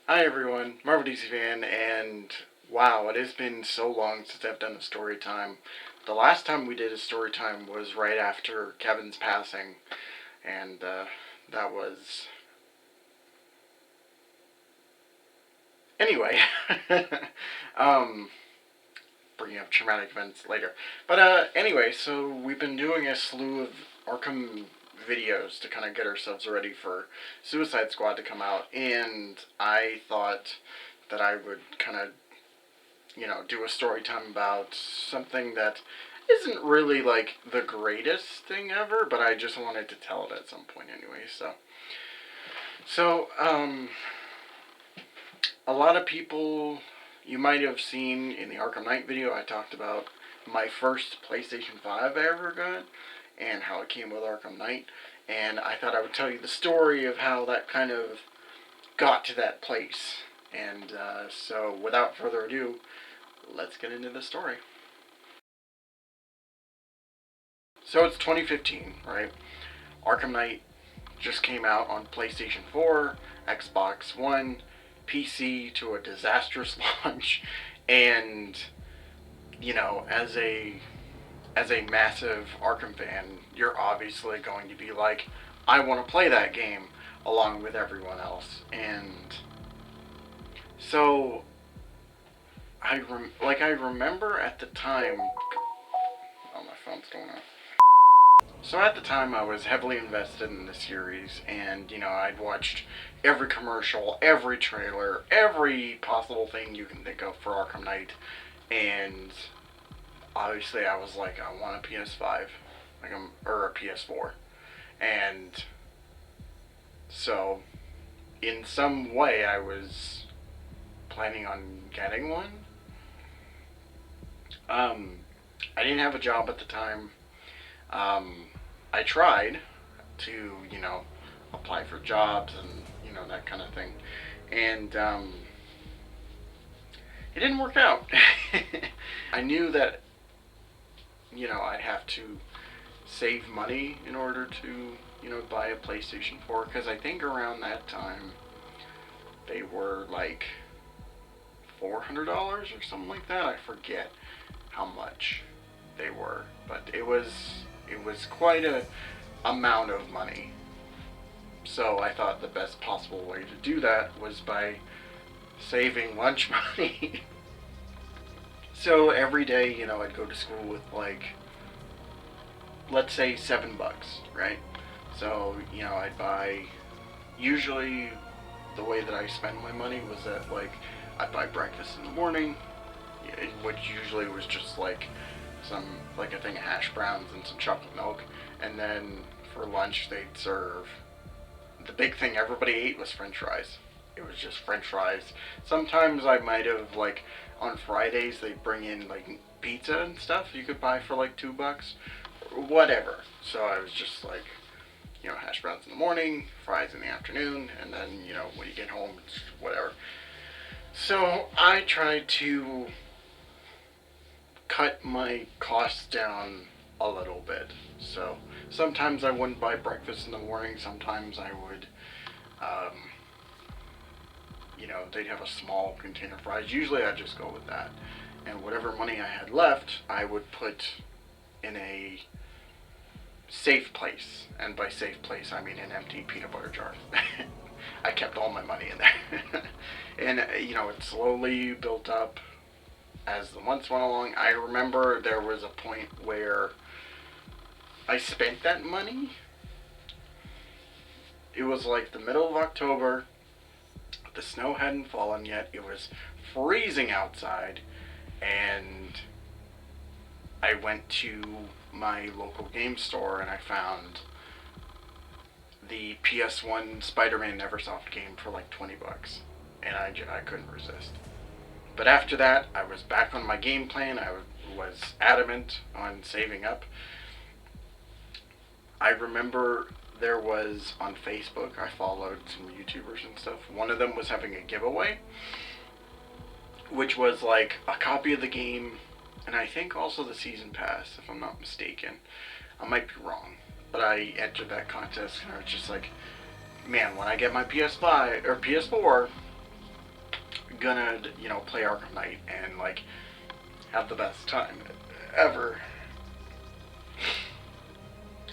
Hi everyone, Marvel DC fan, and wow, it has been so long since I've done a story time. The last time we did a story time was right after Kevin's passing, and that was anyway. um, Bringing up traumatic events later, but anyway, so we've been doing a slew of Arkham videos to kind of get ourselves ready for Suicide Squad to come out, and I thought that I would kind of do a story time about something that isn't really like the greatest thing ever, but I just wanted to tell it at some point anyway. So, a lot of people you might have seen in the Arkham Knight video, I talked about my first PlayStation 5 I ever got and how it came with Arkham Knight. And I thought I would tell you the story of how that kind of got to that place. And so, without further ado, let's get into the story. So it's 2015, right? Arkham Knight just came out on PlayStation 4, Xbox One, PC to a disastrous launch, and as a massive Arkham fan, you're obviously going to be like, I want to play that game along with everyone else, and so I remember at the time. Oh, my phone's going off. So at the time, I was heavily invested in the series, and I'd watched every commercial, every trailer, every possible thing you can think of for Arkham Knight, and obviously, I was like, I want a PS5, or a PS4, and so in some way, I was planning on getting one. Um, I didn't have a job at the time. I tried to, apply for jobs and, that kind of thing. And it didn't work out. I knew that, I'd have to save money in order to, buy a PlayStation 4. Because I think around that time, they were like $400 or something like that. I forget how much they were. But it was quite a amount of money. So I thought the best possible way to do that was by saving lunch money. So every day, I'd go to school with like, let's say $7, right? So, I'd buy, usually the way that I spend my money was that like, I'd buy breakfast in the morning, which usually was just like like a thing of hash browns and some chocolate milk. And then for lunch, they'd serve the big thing everybody ate was French fries. It was just French fries. Sometimes I might have like on Fridays they bring in like pizza and stuff you could buy for like $2, whatever. So I was just like, hash browns in the morning, fries in the afternoon, and then when you get home, it's whatever. So I tried to cut my costs down a little bit. So sometimes I wouldn't buy breakfast in the morning. Sometimes I would, um, they'd have a small container of fries. Usually I'd just go with that. And whatever money I had left, I would put in a safe place. And by safe place, I mean an empty peanut butter jar. I kept all my money in there. And, it slowly built up as the months went along. I remember there was a point where I spent that money. It was like the middle of October. The snow hadn't fallen yet. It was freezing outside. And I went to my local game store and I found the PS1 Spider-Man Neversoft game for like $20. And I couldn't resist. But after that, I was back on my game plan. I was adamant on saving up. I remember there was on Facebook, I followed some YouTubers and stuff. One of them was having a giveaway, which was like a copy of the game, and I think also the season pass, if I'm not mistaken. I might be wrong, but I entered that contest, and I was just like, man, when I get my PS5 or PS4, gonna, you know, play Arkham Knight and like have the best time ever.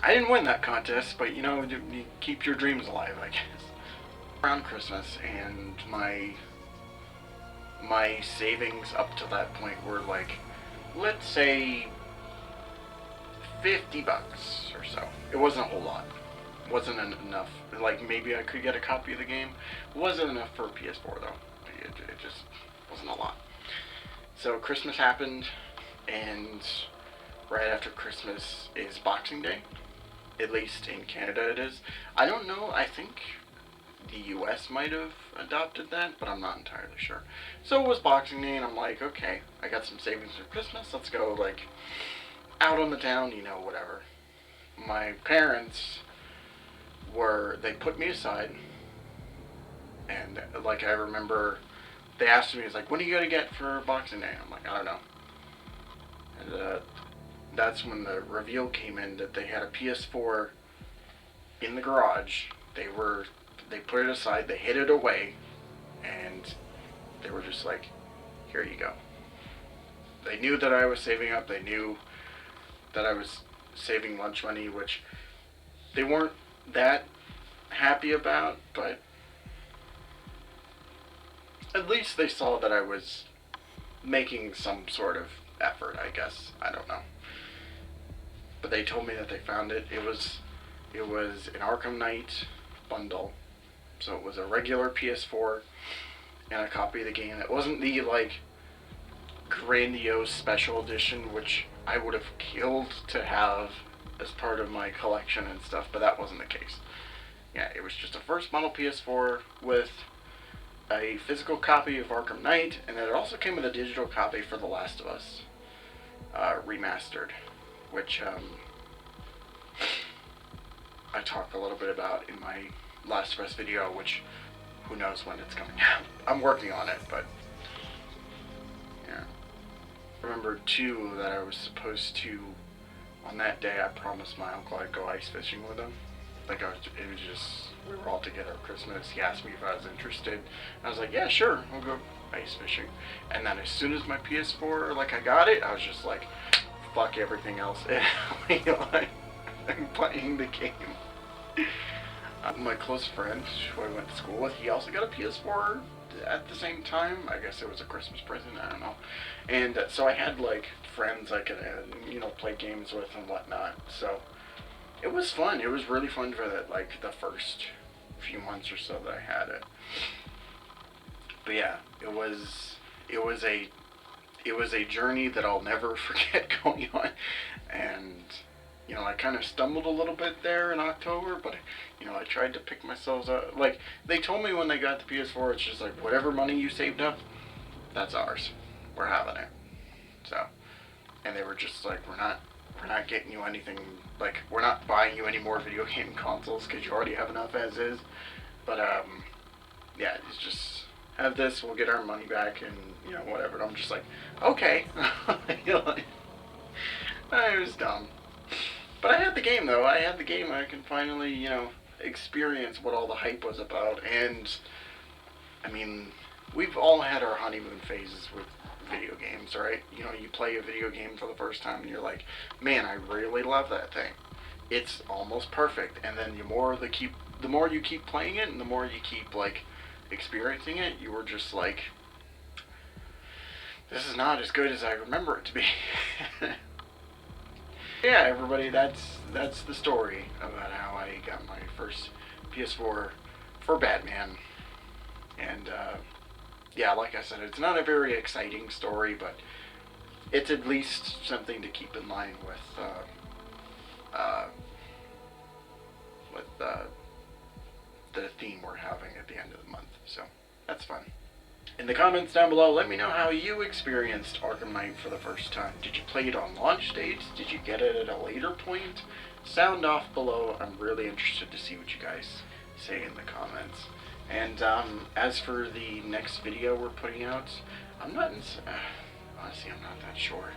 I didn't win that contest, but you know, you keep your dreams alive, I guess. Around Christmas, and my savings up to that point were like, let's say $50 or so. It wasn't a whole lot. It wasn't enough. Like maybe I could get a copy of the game. It wasn't enough for a PS4 though. It just wasn't a lot. So Christmas happened, and right after Christmas is Boxing Day. At least in Canada it is. I don't know, I think the US might have adopted that, but I'm not entirely sure. So it was Boxing Day, and I'm like, okay, I got some savings for Christmas, let's go, like, out on the town, you know, whatever. My parents they put me aside, and, like, I remember they asked me, it's like, what are you gonna get for Boxing Day? I'm like, I don't know. And, that's when the reveal came in that they had a PS4 in the garage. They put it aside, they hid it away, and they were just like, here you go. They knew that I was saving up, they knew that I was saving lunch money, which they weren't that happy about, but at least they saw that I was making some sort of effort, I guess. I don't know. But they told me that they found it. It was an Arkham Knight bundle. So it was a regular PS4 and a copy of the game. It wasn't the like grandiose special edition, which I would have killed to have as part of my collection and stuff, but that wasn't the case. Yeah, it was just a first model PS4 with a physical copy of Arkham Knight, and then it also came with a digital copy for The Last of Us remastered, which I talked a little bit about in my Last of Us video, which who knows when it's coming out. I'm working on it, but yeah. I remember too that I was supposed to, on that day I promised my uncle I'd go ice fishing with him. Like it was just, we were all together at Christmas. He asked me if I was interested. I was like, yeah, sure, we'll go ice fishing. And then as soon as my PS4, like I got it, I was just like, fuck everything else. I'm playing the game. My close friend who I went to school with, he also got a PS4 at the same time. I guess it was a Christmas present, I don't know. And so I had like friends I could, you know, play games with and whatnot. So it was fun. It was really fun for like the first few months or so that I had it. But yeah, it was a journey that I'll never forget going on. And you know, I kind of stumbled a little bit there in October, but you know, I tried to pick myself up. Like they told me when they got the PS4, it's just like whatever money you saved up, that's ours. We're having it. So, and they were just like, we're not getting you anything. Like we're not buying you any more video game consoles because you already have enough as is. But yeah, it's just have this. We'll get our money back, and you know, whatever. And I'm just like, okay. You know, like, I was dumb. But I had the game, though. I had the game. I can finally, you know, experience what all the hype was about. And, I mean, we've all had our honeymoon phases with video games, right? You know, you play a video game for the first time, and you're like, man, I really love that thing. It's almost perfect. And then the more you keep playing it, and the more you keep, like, experiencing it, you were just like, this is not as good as I remember it to be. Yeah, everybody, that's the story about how I got my first PS4 for Batman. And yeah, like I said, it's not a very exciting story, but it's at least something to keep in line with the theme we're having at the end of the month. So that's fun. In the comments down below, let me know how you experienced Arkham Knight for the first time. Did you play it on launch dates? Did you get it at a later point? Sound off below. I'm really interested to see what you guys say in the comments. And as for the next video we're putting out, I'm not, honestly, I'm not that sure.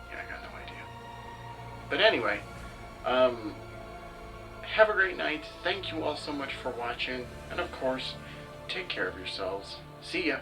Yeah, I got no idea. But anyway, have a great night. Thank you all so much for watching. And of course, take care of yourselves. See ya.